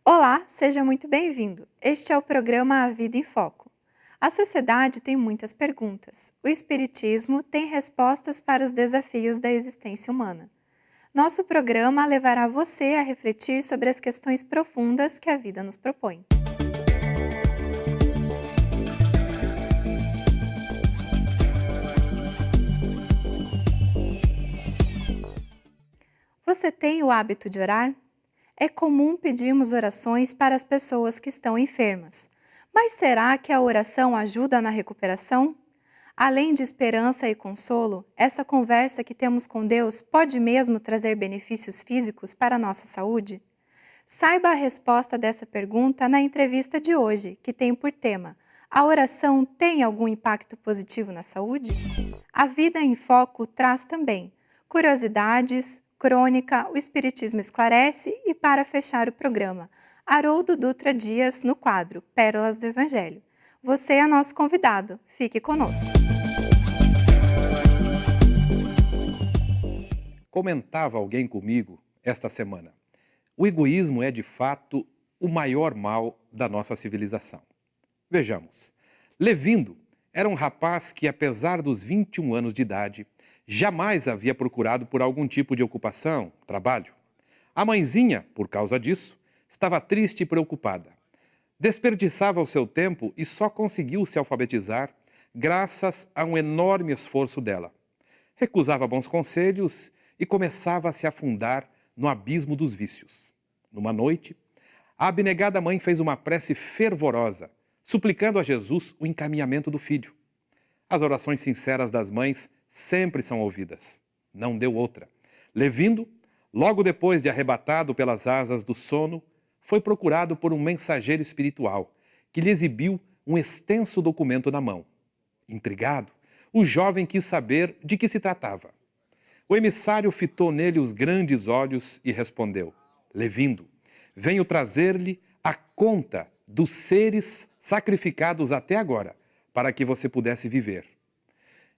Olá, seja muito bem-vindo. Este é o programa A Vida em Foco. A sociedade tem muitas perguntas. O Espiritismo tem respostas para os desafios da existência humana. Nosso programa levará você a refletir sobre as questões profundas que a vida nos propõe. Você tem o hábito de orar? É comum pedirmos orações para as pessoas que estão enfermas. Mas será que a oração ajuda na recuperação? Além de esperança e consolo, essa conversa que temos com Deus pode mesmo trazer benefícios físicos para a nossa saúde? Saiba a resposta dessa pergunta na entrevista de hoje, que tem por tema: a oração tem algum impacto positivo na saúde? A Vida em Foco traz também curiosidades, crônica, o Espiritismo esclarece e, para fechar o programa, Haroldo Dutra Dias no quadro Pérolas do Evangelho. Você é nosso convidado. Fique conosco. Comentava alguém comigo esta semana. O egoísmo é, de fato, o maior mal da nossa civilização. Vejamos. Levindo era um rapaz que, apesar dos 21 anos de idade, jamais havia procurado por algum tipo de ocupação, trabalho. A mãezinha, por causa disso, estava triste e preocupada. Desperdiçava o seu tempo e só conseguiu se alfabetizar graças a um enorme esforço dela. Recusava bons conselhos e começava a se afundar no abismo dos vícios. Numa noite, a abnegada mãe fez uma prece fervorosa, suplicando a Jesus o encaminhamento do filho. As orações sinceras das mães sempre são ouvidas. Não deu outra. Levindo, logo depois de arrebatado pelas asas do sono, foi procurado por um mensageiro espiritual, que lhe exibiu um extenso documento na mão. Intrigado, o jovem quis saber de que se tratava. O emissário fitou nele os grandes olhos e respondeu: Levindo, venho trazer-lhe a conta dos seres sacrificados até agora, para que você pudesse viver.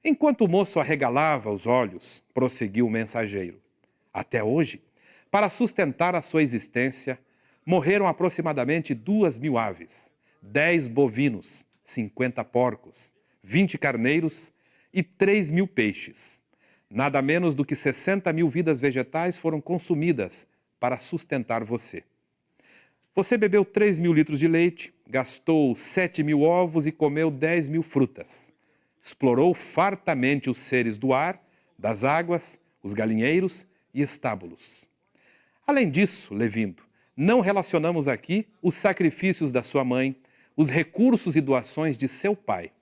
Enquanto o moço arregalava os olhos, prosseguiu o mensageiro: Até hoje, para sustentar a sua existência, morreram aproximadamente 2.000 aves, 10 bovinos, 50 porcos, 20 carneiros e 3.000 peixes. Nada menos do que 60.000 vidas vegetais foram consumidas para sustentar você. Você bebeu 3.000 litros de leite, gastou 7.000 ovos e comeu 10.000 frutas. Explorou fartamente os seres do ar, das águas, os galinheiros e estábulos. Além disso, Levindo, não relacionamos aqui os sacrifícios da sua mãe, os recursos e doações de seu pai,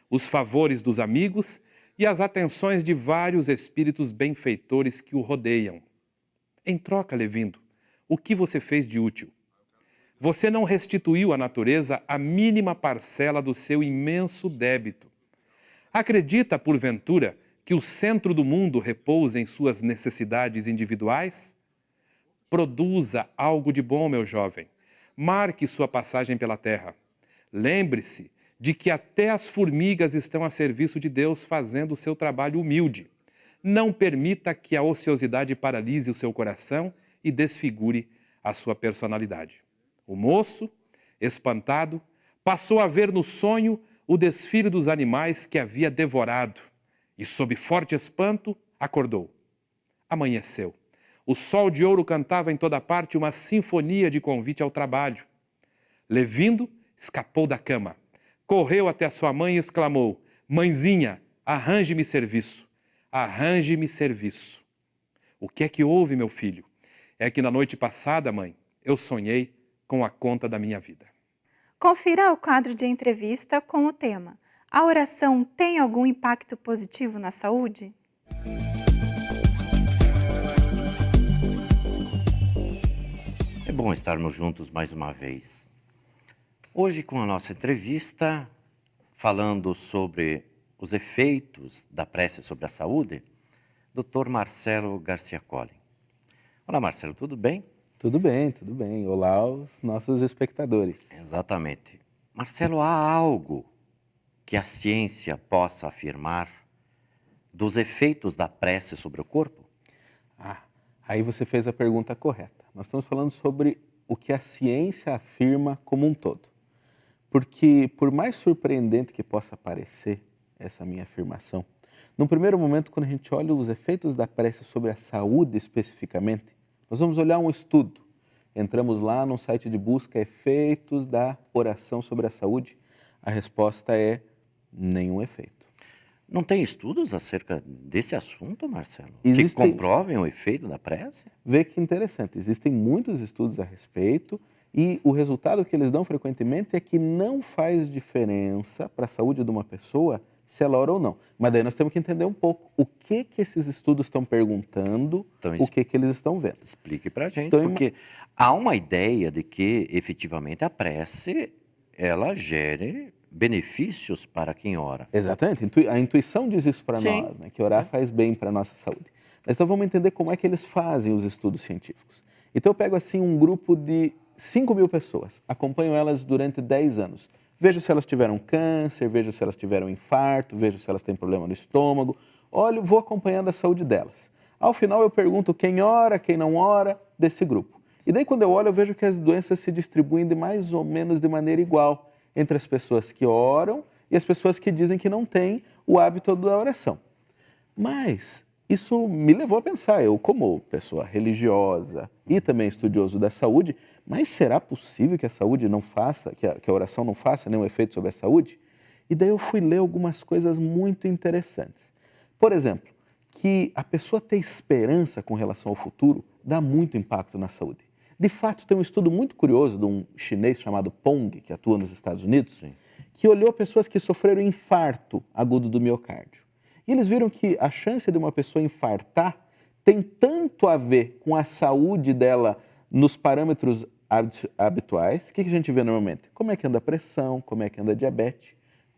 os favores dos amigos e as atenções de vários espíritos benfeitores que o rodeiam. Em troca, Levindo, o que você fez de útil? Você não restituiu à natureza a mínima parcela do seu imenso débito. Acredita, porventura, que o centro do mundo repousa em suas necessidades individuais? Produza algo de bom, meu jovem. Marque sua passagem pela terra. Lembre-se de que até as formigas estão a serviço de Deus fazendo o seu trabalho humilde. Não permita que a ociosidade paralise o seu coração e desfigure a sua personalidade. O moço, espantado, passou a ver no sonho o desfile dos animais que havia devorado e, sob forte espanto, acordou. Amanheceu. O sol de ouro cantava em toda parte uma sinfonia de convite ao trabalho. Levindo, escapou da cama. Correu até a sua mãe e exclamou: Mãezinha, arranje-me serviço. Arranje-me serviço. O que é que houve, meu filho? É que na noite passada, mãe, eu sonhei com a conta da minha vida. Confira o quadro de entrevista com o tema: a oração tem algum impacto positivo na saúde? É bom estarmos juntos mais uma vez. Hoje, com a nossa entrevista, falando sobre os efeitos da prece sobre a saúde, Dr. Marcelo Garcia Collin. Olá, Marcelo, tudo bem? Tudo bem, tudo bem. Olá aos nossos espectadores. Exatamente. Marcelo, há algo que a ciência possa afirmar dos efeitos da prece sobre o corpo? Aí você fez a pergunta correta. Nós estamos falando sobre o que a ciência afirma como um todo. Porque, por mais surpreendente que possa parecer essa minha afirmação, num primeiro momento, quando a gente olha os efeitos da prece sobre a saúde especificamente, nós vamos olhar um estudo. Entramos lá no site de busca efeitos da oração sobre a saúde. A resposta é nenhum efeito. Não tem estudos acerca desse assunto, Marcelo? Que Existem- comprovem o efeito da prece? Vê que interessante, existem muitos estudos a respeito e o resultado que eles dão frequentemente é que não faz diferença para a saúde de uma pessoa se ela ora ou não. Mas daí nós temos que entender um pouco o que esses estudos estão perguntando, Então, o que eles estão vendo. Explique pra gente, Então, porque há uma ideia de que efetivamente a prece ela gere benefícios para quem ora. Exatamente, a intuição diz isso para Sim. nós, né? Que orar faz bem para a nossa saúde. Mas então vamos entender como é que eles fazem os estudos científicos. Então eu pego assim um grupo de 5.000 pessoas, acompanho elas durante 10 anos. Vejo se elas tiveram câncer, vejo se elas tiveram infarto, vejo se elas têm problema no estômago. Olho, vou acompanhando a saúde delas. Ao final eu pergunto quem ora, quem não ora desse grupo. E daí quando eu olho eu vejo que as doenças se distribuem de mais ou menos de maneira igual entre as pessoas que oram e as pessoas que dizem que não têm o hábito da oração. Mas isso me levou a pensar, eu como pessoa religiosa e também estudioso da saúde, mas será possível que a saúde não faça, que a oração não faça nenhum efeito sobre a saúde? E daí eu fui ler algumas coisas muito interessantes. Por exemplo, que a pessoa ter esperança com relação ao futuro dá muito impacto na saúde. De fato, tem um estudo muito curioso de um chinês chamado Pong, que atua nos Estados Unidos, Sim. que olhou pessoas que sofreram infarto agudo do miocárdio. E eles viram que a chance de uma pessoa infartar tem tanto a ver com a saúde dela nos parâmetros habituais. O que a gente vê normalmente? Como é que anda a pressão, como é que anda a diabetes,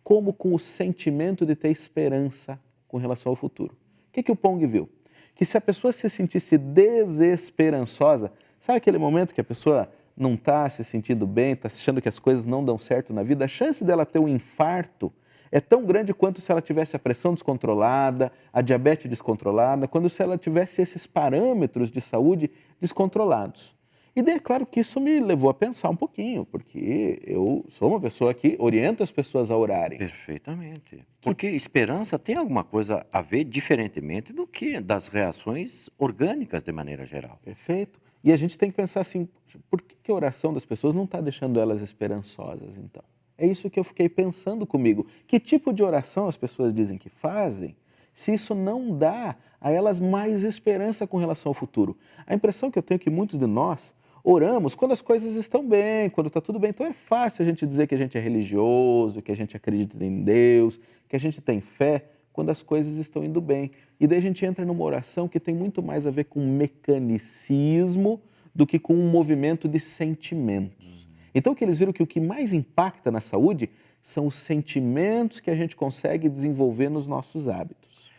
como com o sentimento de ter esperança com relação ao futuro. O que o Pong viu? Que se a pessoa se sentisse desesperançosa, sabe aquele momento que a pessoa não está se sentindo bem, está achando que as coisas não dão certo na vida, a chance dela ter um infarto é tão grande quanto se ela tivesse a pressão descontrolada, a diabetes descontrolada, quando se ela tivesse esses parâmetros de saúde descontrolados. E daí é claro que isso me levou a pensar um pouquinho, porque eu sou uma pessoa que orienta as pessoas a orarem. Perfeitamente. Porque esperança tem alguma coisa a ver diferentemente do que das reações orgânicas de maneira geral. Perfeito. E a gente tem que pensar assim, por que a oração das pessoas não está deixando elas esperançosas, então? É isso que eu fiquei pensando comigo. Que tipo de oração as pessoas dizem que fazem, se isso não dá a elas mais esperança com relação ao futuro? A impressão que eu tenho é que muitos de nós oramos quando as coisas estão bem, quando está tudo bem. Então é fácil a gente dizer que a gente é religioso, que a gente acredita em Deus, que a gente tem fé, quando as coisas estão indo bem. E daí a gente entra numa oração que tem muito mais a ver com mecanicismo do que com um movimento de sentimentos. Então, que eles viram que o que mais impacta na saúde são os sentimentos que a gente consegue desenvolver nos nossos hábitos.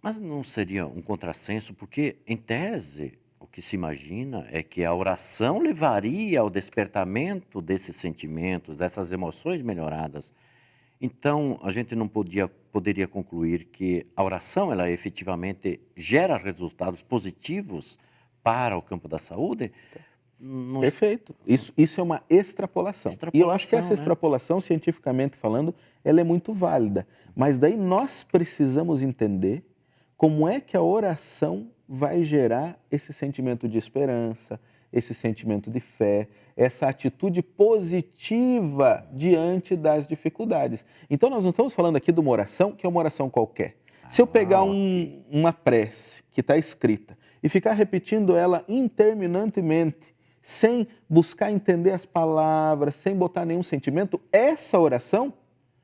Mas não seria um contrassenso, porque, em tese, o que se imagina é que a oração levaria ao despertamento desses sentimentos, dessas emoções melhoradas. Então, a gente não poderia concluir que a oração, ela efetivamente gera resultados positivos para o campo da saúde? Não- Perfeito. Isso é uma extrapolação. E eu acho que essa Extrapolação, né? extrapolação, cientificamente falando, ela é muito válida. Mas daí nós precisamos entender como é que a oração vai gerar esse sentimento de esperança, esse sentimento de fé, essa atitude positiva diante das dificuldades. Então nós não estamos falando aqui de uma oração que é uma oração qualquer. Se eu pegar ok. uma prece que está escrita e ficar repetindo ela interminantemente, sem buscar entender as palavras, sem botar nenhum sentimento, essa oração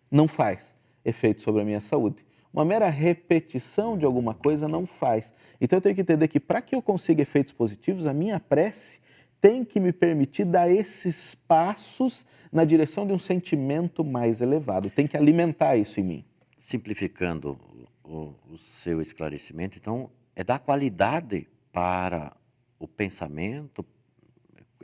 não faz efeito sobre a minha saúde. Uma mera repetição de alguma coisa não faz. Então eu tenho que entender que para que eu consiga efeitos positivos, a minha prece tem que me permitir dar esses passos na direção de um sentimento mais elevado. Tem que alimentar isso em mim. Simplificando o seu esclarecimento, então, é dar qualidade para o pensamento,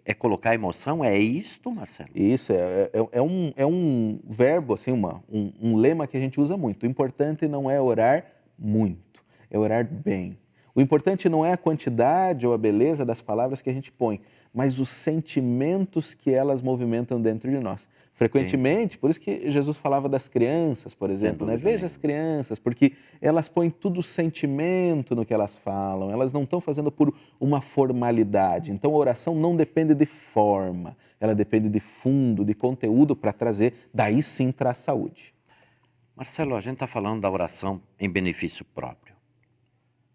é colocar emoção, é isto, Marcelo? Isso é um verbo, assim, um lema que a gente usa muito. O importante não é orar muito, é orar bem. O importante não é a quantidade ou a beleza das palavras que a gente põe, mas os sentimentos que elas movimentam dentro de nós. Frequentemente, por isso que Jesus falava das crianças, por exemplo, né? Veja as crianças, porque elas põem tudo sentimento no que elas falam, elas não estão fazendo por uma formalidade. Então a oração não depende de forma, ela depende de fundo, de conteúdo para trazer, daí sim traz saúde. Marcelo, a gente está falando da oração em benefício próprio.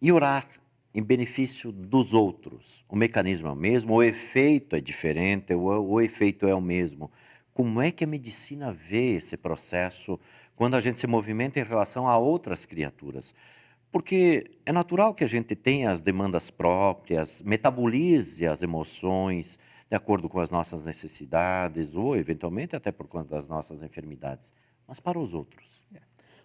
E orar em benefício dos outros? O mecanismo é o mesmo, o efeito é diferente, o efeito é o mesmo. Como é que a medicina vê esse processo quando a gente se movimenta em relação a outras criaturas? Porque é natural que a gente tenha as demandas próprias, metabolize as emoções de acordo com as nossas necessidades ou, eventualmente, até por conta das nossas enfermidades. Mas para os outros?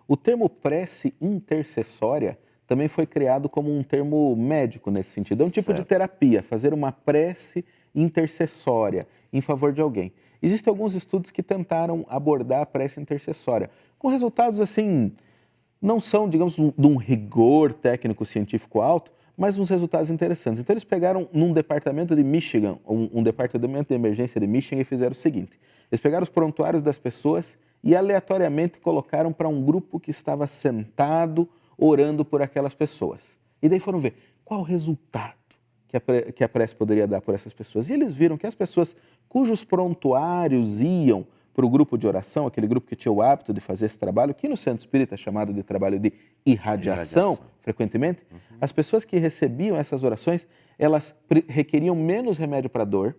O termo prece intercessória também foi criado como um termo médico nesse sentido. É um tipo de terapia, fazer uma prece intercessória em favor de alguém. Existem alguns estudos que tentaram abordar a prece intercessória, com resultados assim, não são, digamos, de um rigor técnico-científico alto, mas uns resultados interessantes. Então eles pegaram num departamento de Michigan, um departamento de emergência de Michigan, e fizeram o seguinte: eles pegaram os prontuários das pessoas e aleatoriamente colocaram para um grupo que estava sentado orando por aquelas pessoas. E daí foram ver qual o resultado que a prece poderia dar por essas pessoas. E eles viram que as pessoas cujos prontuários iam para o grupo de oração, aquele grupo que tinha o hábito de fazer esse trabalho, que no centro espírita é chamado de trabalho de irradiação, frequentemente, as pessoas que recebiam essas orações, elas requeriam menos remédio para a dor.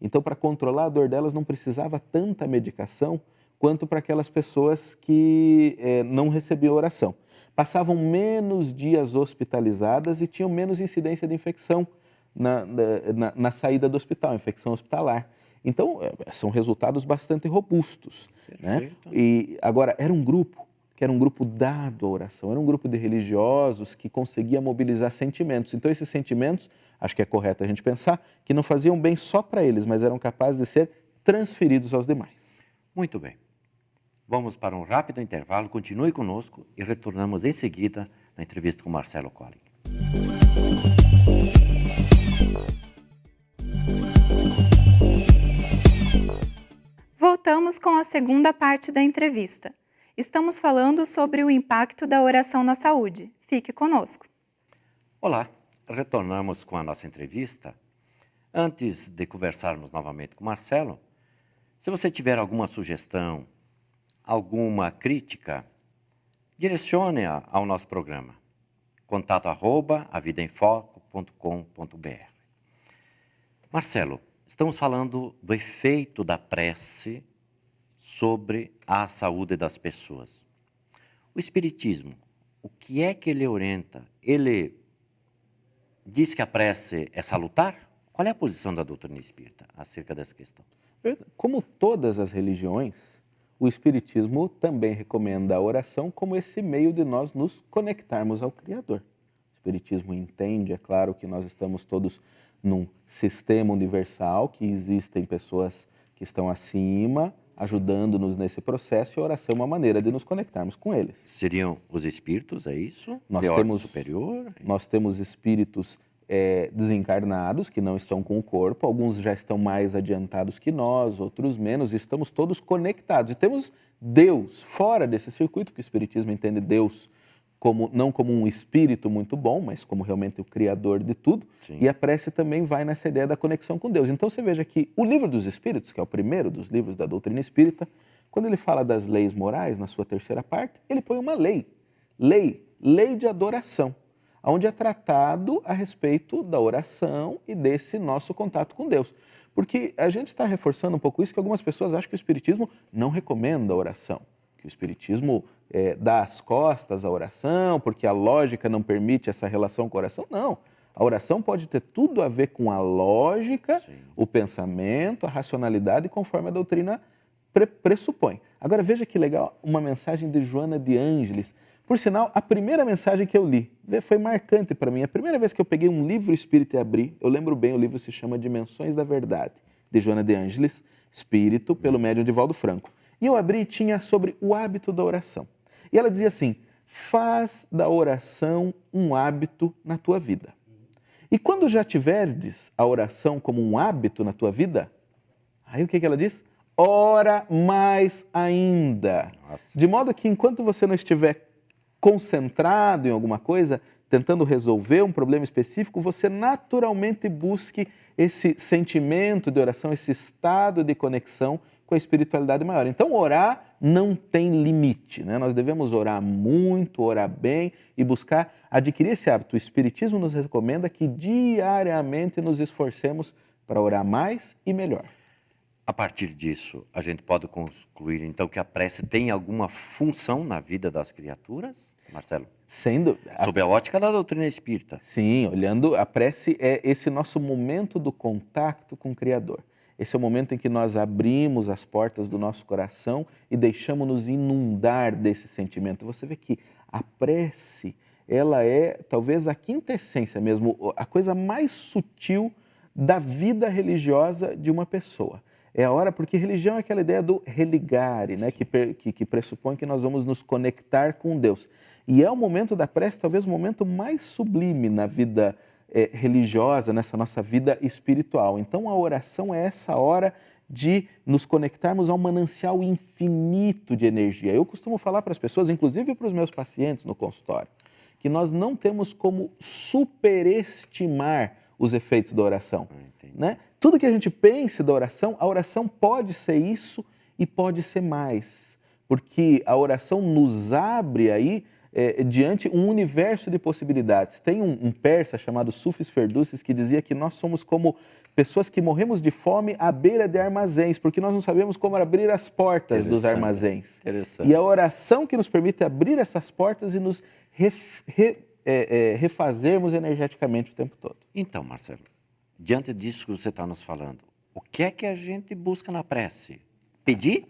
Então, para controlar a dor delas, não precisava tanta medicação quanto para aquelas pessoas que não recebiam oração. Passavam menos dias hospitalizadas e tinham menos incidência de infecção na saída do hospital, infecção hospitalar. Então, são resultados bastante robustos. Né? E agora, era um grupo que era um grupo dado à oração, era um grupo de religiosos que conseguia mobilizar sentimentos. Então, esses sentimentos, acho que é correto a gente pensar, que não faziam bem só para eles, mas eram capazes de ser transferidos aos demais. Muito bem. Vamos para um rápido intervalo, continue conosco e retornamos em seguida na entrevista com Marcelo Colling. Voltamos com a segunda parte da entrevista. Estamos falando sobre o impacto da oração na saúde. Fique conosco. Olá, retornamos com a nossa entrevista. Antes de conversarmos novamente com Marcelo, se você tiver alguma sugestão, alguma crítica, direcione-a ao nosso programa. contato@avidaemfoco.com.br. Marcelo, estamos falando do efeito da prece sobre a saúde das pessoas. O Espiritismo, o que é que ele orienta? Ele diz que a prece é salutar? Qual é a posição da doutrina espírita acerca dessa questão? Como todas as religiões, o Espiritismo também recomenda a oração como esse meio de nós nos conectarmos ao Criador. O Espiritismo entende, é claro, que nós estamos todos num sistema universal, que existem pessoas que estão acima, ajudando-nos nesse processo, e a oração é uma maneira de nos conectarmos com eles. Seriam os espíritos, é isso? Nós temos espíritos desencarnados, que não estão com o corpo, alguns já estão mais adiantados que nós, outros menos, e estamos todos conectados. E temos Deus fora desse circuito, que o Espiritismo entende Deus não como um espírito muito bom, mas como realmente o criador de tudo. Sim. E a prece também vai nessa ideia da conexão com Deus. Então você veja que o Livro dos Espíritos, que é o primeiro dos livros da doutrina espírita, quando ele fala das leis morais, na sua terceira parte, ele põe uma lei de adoração, onde é tratado a respeito da oração e desse nosso contato com Deus. Porque a gente está reforçando um pouco isso, que algumas pessoas acham que o Espiritismo não recomenda a oração, que o Espiritismo dá as costas à oração, porque a lógica não permite essa relação com a oração. Não, a oração pode ter tudo a ver com a lógica, sim, o pensamento, a racionalidade, conforme a doutrina pressupõe. Agora veja que legal, uma mensagem de Joana de Ângeles. Por sinal, a primeira mensagem que eu li foi marcante para mim. A primeira vez que eu peguei um livro espírita e abri, eu lembro bem, o livro se chama Dimensões da Verdade, de Joana de Ângeles, espírito, pelo médium Divaldo Franco. E eu abri e tinha sobre o hábito da oração. E ela dizia assim: faz da oração um hábito na tua vida. E quando já tiverdes a oração como um hábito na tua vida, aí o que ela diz? Ora mais ainda. Nossa. De modo que enquanto você não estiver concentrado em alguma coisa, tentando resolver um problema específico, você naturalmente busque esse sentimento de oração, esse estado de conexão com a espiritualidade maior. Então, orar não tem limite, né? Nós devemos orar muito, orar bem e buscar adquirir esse hábito. O Espiritismo nos recomenda que diariamente nos esforcemos para orar mais e melhor. A partir disso, a gente pode concluir, então, que a prece tem alguma função na vida das criaturas, Marcelo? Sem dúvida. Sob a ótica da doutrina espírita. Sim, olhando, a prece é esse nosso momento do contato com o Criador. Esse é o momento em que nós abrimos as portas do nosso coração e deixamos-nos inundar desse sentimento. Você vê que a prece, ela é talvez a quintessência mesmo, a coisa mais sutil da vida religiosa de uma pessoa. É a hora, porque religião é aquela ideia do religare, né? que pressupõe que nós vamos nos conectar com Deus. E é o momento da prece, talvez o momento mais sublime na vida religiosa, nessa nossa vida espiritual. Então a oração é essa hora de nos conectarmos a um manancial infinito de energia. Eu costumo falar para as pessoas, inclusive para os meus pacientes no consultório, que nós não temos como superestimar os efeitos da oração. Né? Tudo que a gente pense da oração, a oração pode ser isso e pode ser mais. Porque a oração nos abre aí diante um universo de possibilidades. Tem um persa chamado Sufis Ferdussis que dizia que nós somos como pessoas que morremos de fome à beira de armazéns, porque nós não sabemos como abrir as portas dos armazéns. E a oração que nos permite abrir essas portas e nos refazermos energeticamente o tempo todo. Então, Marcelo, diante disso que você está nos falando, o que é que a gente busca na prece? Pedir?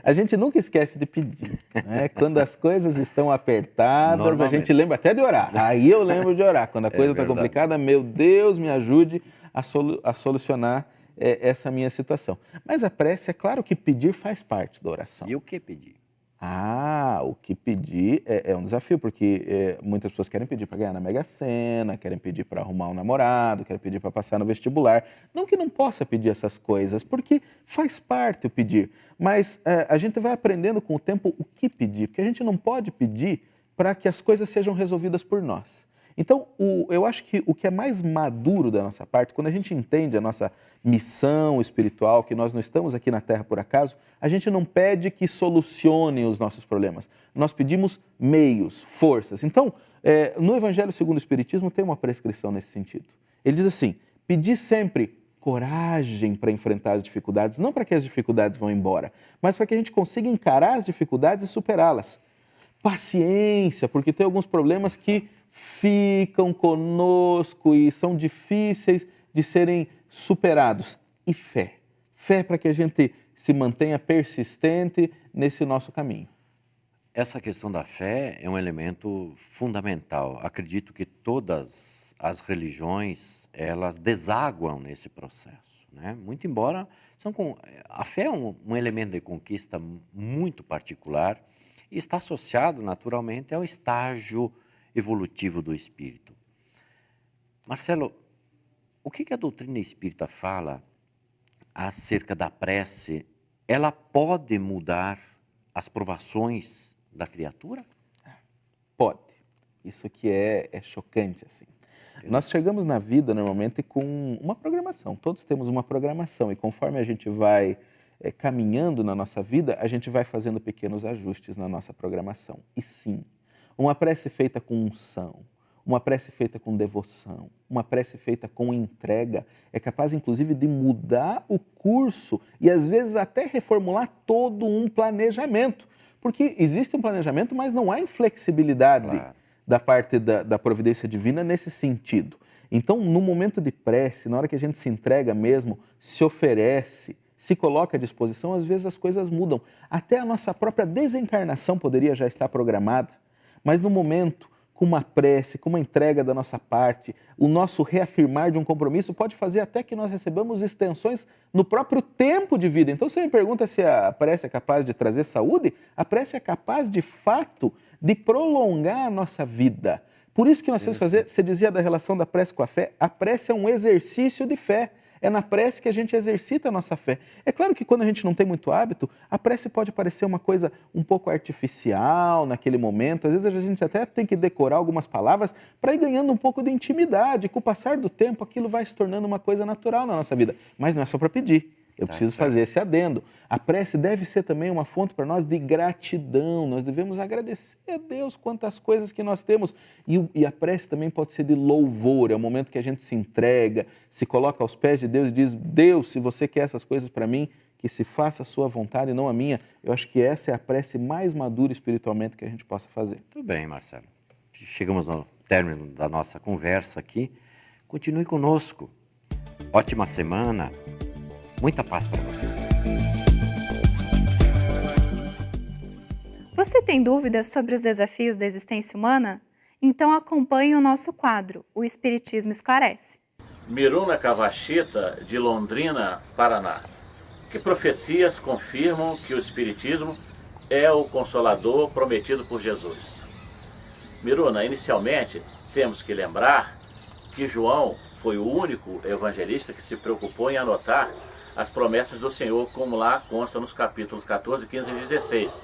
A gente nunca esquece de pedir. Né? Quando as coisas estão apertadas, a gente lembra até de orar. Aí eu lembro de orar. Quando a coisa está complicada, meu Deus, me ajude a solucionar essa minha situação. Mas a prece, é claro que pedir faz parte da oração. E o que pedir? O que pedir é um desafio, porque muitas pessoas querem pedir para ganhar na Mega Sena, querem pedir para arrumar um namorado, querem pedir para passar no vestibular. Não que não possa pedir essas coisas, porque faz parte o pedir. Mas a gente vai aprendendo com o tempo o que pedir, porque a gente não pode pedir para que as coisas sejam resolvidas por nós. Então, eu acho que o que é mais maduro da nossa parte, quando a gente entende a nossa missão espiritual, que nós não estamos aqui na Terra por acaso, a gente não pede que solucionem os nossos problemas. Nós pedimos meios, forças. Então, no Evangelho segundo o Espiritismo tem uma prescrição nesse sentido. Ele diz assim, pedi sempre coragem para enfrentar as dificuldades, não para que as dificuldades vão embora, mas para que a gente consiga encarar as dificuldades e superá-las. Paciência, porque tem alguns problemas que ficam conosco e são difíceis de serem superados. E fé. Fé para que a gente se mantenha persistente nesse nosso caminho. Essa questão da fé é um elemento fundamental. Acredito que todas as religiões, elas desaguam nesse processo, né? Muito embora, a fé é um elemento de conquista muito particular e está associado naturalmente ao estágio evolutivo do espírito. Marcelo, o que a doutrina espírita fala acerca da prece? Ela pode mudar as provações da criatura? Pode. Isso que é chocante, assim. Nós chegamos na vida normalmente com uma programação. Todos temos uma programação e conforme a gente vai caminhando na nossa vida, a gente vai fazendo pequenos ajustes na nossa programação. E sim, uma prece feita com unção, uma prece feita com devoção, uma prece feita com entrega, é capaz inclusive de mudar o curso e às vezes até reformular todo um planejamento. Porque existe um planejamento, mas não há inflexibilidade da parte da providência divina nesse sentido. Então, no momento de prece, na hora que a gente se entrega mesmo, se oferece, se coloca à disposição, às vezes as coisas mudam. Até a nossa própria desencarnação poderia já estar programada. Mas no momento, com uma prece, com uma entrega da nossa parte, o nosso reafirmar de um compromisso pode fazer até que nós recebamos extensões no próprio tempo de vida. Então, você me pergunta se a prece é capaz de trazer saúde? A prece é capaz, de fato, de prolongar a nossa vida. Por isso que nós temos que fazer, você dizia da relação da prece com a fé, a prece é um exercício de fé. É na prece que a gente exercita a nossa fé. É claro que quando a gente não tem muito hábito, a prece pode parecer uma coisa um pouco artificial naquele momento. Às vezes a gente até tem que decorar algumas palavras para ir ganhando um pouco de intimidade. Com o passar do tempo, aquilo vai se tornando uma coisa natural na nossa vida. Mas não é só para pedir. Eu preciso fazer esse adendo. A prece deve ser também uma fonte para nós de gratidão. Nós devemos agradecer a Deus quantas coisas que nós temos. E a prece também pode ser de louvor. É o momento que a gente se entrega, se coloca aos pés de Deus e diz: Deus, se você quer essas coisas para mim, que se faça a sua vontade e não a minha. Eu acho que essa é a prece mais madura espiritualmente que a gente possa fazer. Tudo bem, Marcelo. Chegamos ao término da nossa conversa aqui. Continue conosco. Ótima semana. Muita paz para você. Você tem dúvidas sobre os desafios da existência humana? Então acompanhe o nosso quadro, O Espiritismo Esclarece. Miruna Kawashita, de Londrina, Paraná. Que profecias confirmam que o Espiritismo é o Consolador prometido por Jesus? Miruna, inicialmente, temos que lembrar que João foi o único evangelista que se preocupou em anotar as promessas do Senhor, como lá consta nos capítulos 14, 15 e 16.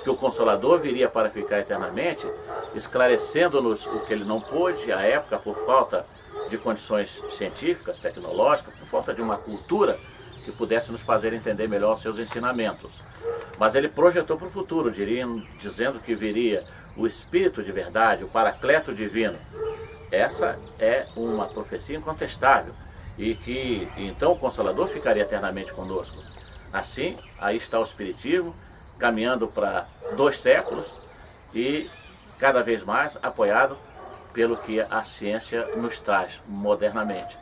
Que o Consolador viria para ficar eternamente, esclarecendo-nos o que ele não pôde à época por falta de condições científicas, tecnológicas, por falta de uma cultura que pudesse nos fazer entender melhor os seus ensinamentos. Mas ele projetou para o futuro, dizendo que viria o Espírito de verdade, o Paracleto divino. Essa é uma profecia incontestável e que então o Consolador ficaria eternamente conosco. Assim, aí está o Espiritismo, caminhando para 2 séculos e cada vez mais apoiado pelo que a ciência nos traz modernamente.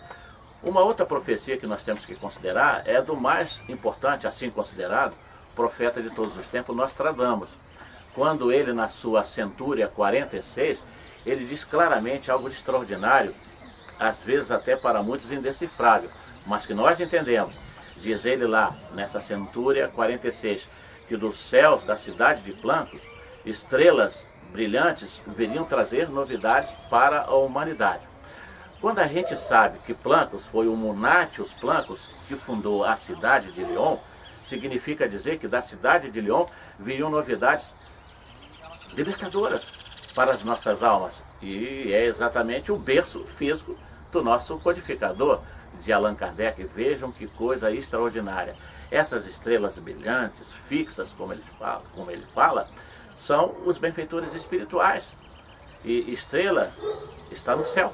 Uma outra profecia que nós temos que considerar é do mais importante, assim considerado, profeta de todos os tempos, Nostradamus. Quando ele, na sua Centúria 46, ele diz claramente algo de extraordinário, às vezes até para muitos indecifrável, mas que nós entendemos. Diz ele lá, nessa Centúria 46, que dos céus da cidade de Plancos, estrelas brilhantes viriam trazer novidades para a humanidade. Quando a gente sabe que Plancos foi o Munatius Plancos que fundou a cidade de Lyon, significa dizer que da cidade de Lyon viriam novidades libertadoras para as nossas almas. E é exatamente o berço físico do nosso codificador, de Allan Kardec. Vejam que coisa extraordinária. Essas estrelas brilhantes, fixas, como ele fala, são os benfeitores espirituais. E estrela está no céu.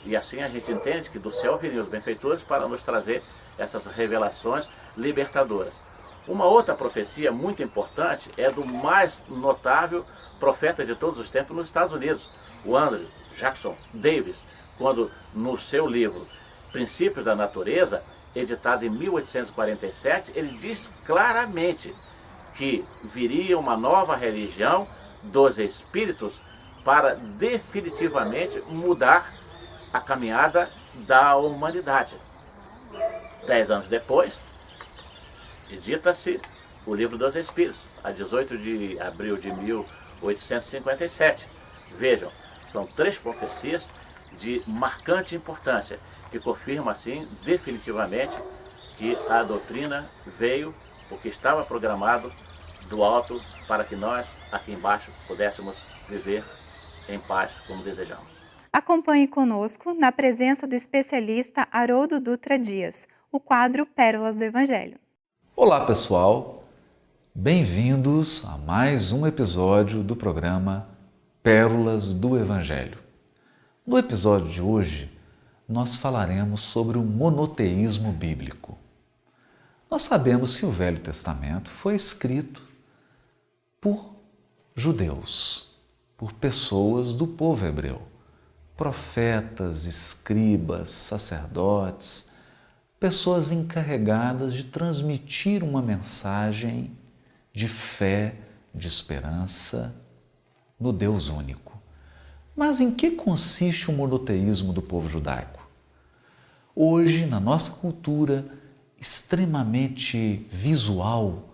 E assim a gente entende que do céu viriam os benfeitores para nos trazer essas revelações libertadoras. Uma outra profecia muito importante é do mais notável profeta de todos os tempos nos Estados Unidos, o Andrew Jackson Davis, quando no seu livro Princípios da Natureza, editado em 1847, ele diz claramente que viria uma nova religião dos espíritos para definitivamente mudar a caminhada da humanidade. 10 anos depois, edita-se o Livro dos Espíritos, a 18 de abril de 1857. Vejam, são 3 profecias de marcante importância, que confirma assim definitivamente que a doutrina veio porque estava programado do alto para que nós, aqui embaixo, pudéssemos viver em paz como desejamos. Acompanhe conosco, na presença do especialista Haroldo Dutra Dias, o quadro Pérolas do Evangelho. Olá, pessoal! Bem-vindos a mais um episódio do programa Pérolas do Evangelho. No episódio de hoje, nós falaremos sobre o monoteísmo bíblico. Nós sabemos que o Velho Testamento foi escrito por judeus, por pessoas do povo hebreu, profetas, escribas, sacerdotes, pessoas encarregadas de transmitir uma mensagem de fé, de esperança no Deus único. Mas em que consiste o monoteísmo do povo judaico? Hoje, na nossa cultura extremamente visual,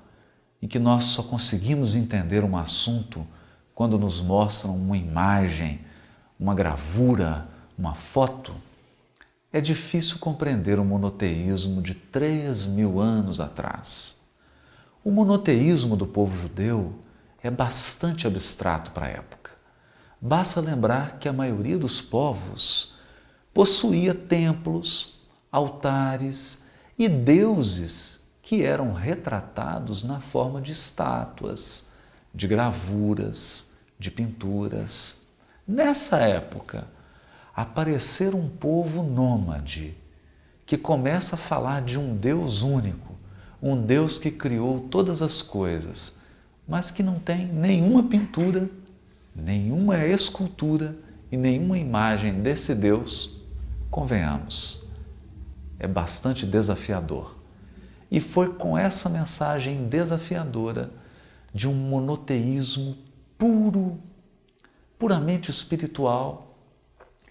em que nós só conseguimos entender um assunto quando nos mostram uma imagem, uma gravura, uma foto, é difícil compreender o monoteísmo de 3.000 anos atrás. O monoteísmo do povo judeu é bastante abstrato para a época. Basta lembrar que a maioria dos povos possuía templos, altares e deuses que eram retratados na forma de estátuas, de gravuras, de pinturas. Nessa época, aparecer um povo nômade que começa a falar de um Deus único, um Deus que criou todas as coisas, mas que não tem nenhuma pintura, nenhuma escultura e nenhuma imagem desse Deus, convenhamos, é bastante desafiador. E foi com essa mensagem desafiadora de um monoteísmo puro, puramente espiritual,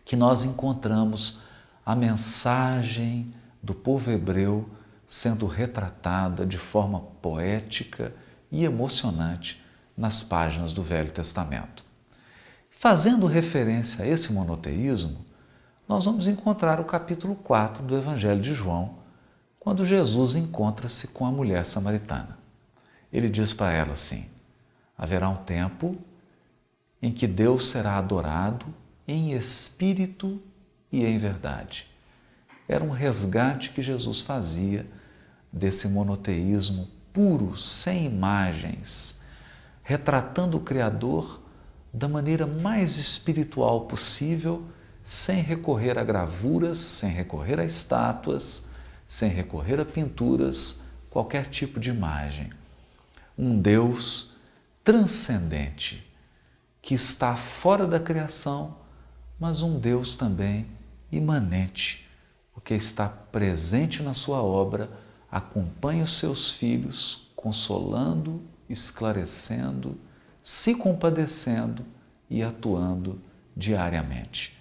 que nós encontramos a mensagem do povo hebreu sendo retratada de forma poética e emocionante nas páginas do Velho Testamento. Fazendo referência a esse monoteísmo, nós vamos encontrar o capítulo 4 do Evangelho de João, quando Jesus encontra-se com a mulher samaritana. Ele diz para ela assim: haverá um tempo em que Deus será adorado em espírito e em verdade. Era um resgate que Jesus fazia desse monoteísmo puro, sem imagens, retratando o Criador da maneira mais espiritual possível, sem recorrer a gravuras, sem recorrer a estátuas, sem recorrer a pinturas, qualquer tipo de imagem. Um Deus transcendente, que está fora da criação, mas um Deus também imanente, porque está presente na sua obra, acompanha os seus filhos, consolando, esclarecendo, se compadecendo e atuando diariamente.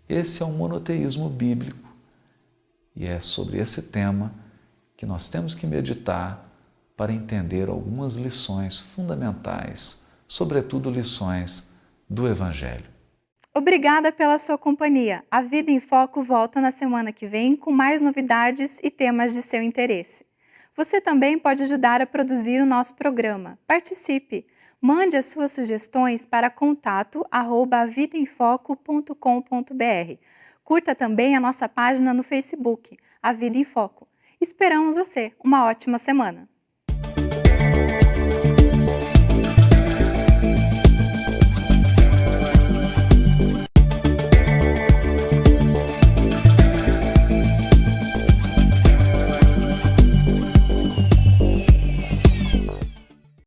Esse é o monoteísmo bíblico e é sobre esse tema que nós temos que meditar para entender algumas lições fundamentais, sobretudo lições do Evangelho. Obrigada pela sua companhia. A Vida em Foco volta na semana que vem com mais novidades e temas de seu interesse. Você também pode ajudar a produzir o nosso programa. Participe! Mande as suas sugestões para contato@avidaemfoco.com.br. Curta também a nossa página no Facebook, A Vida em Foco. Esperamos você. Uma ótima semana!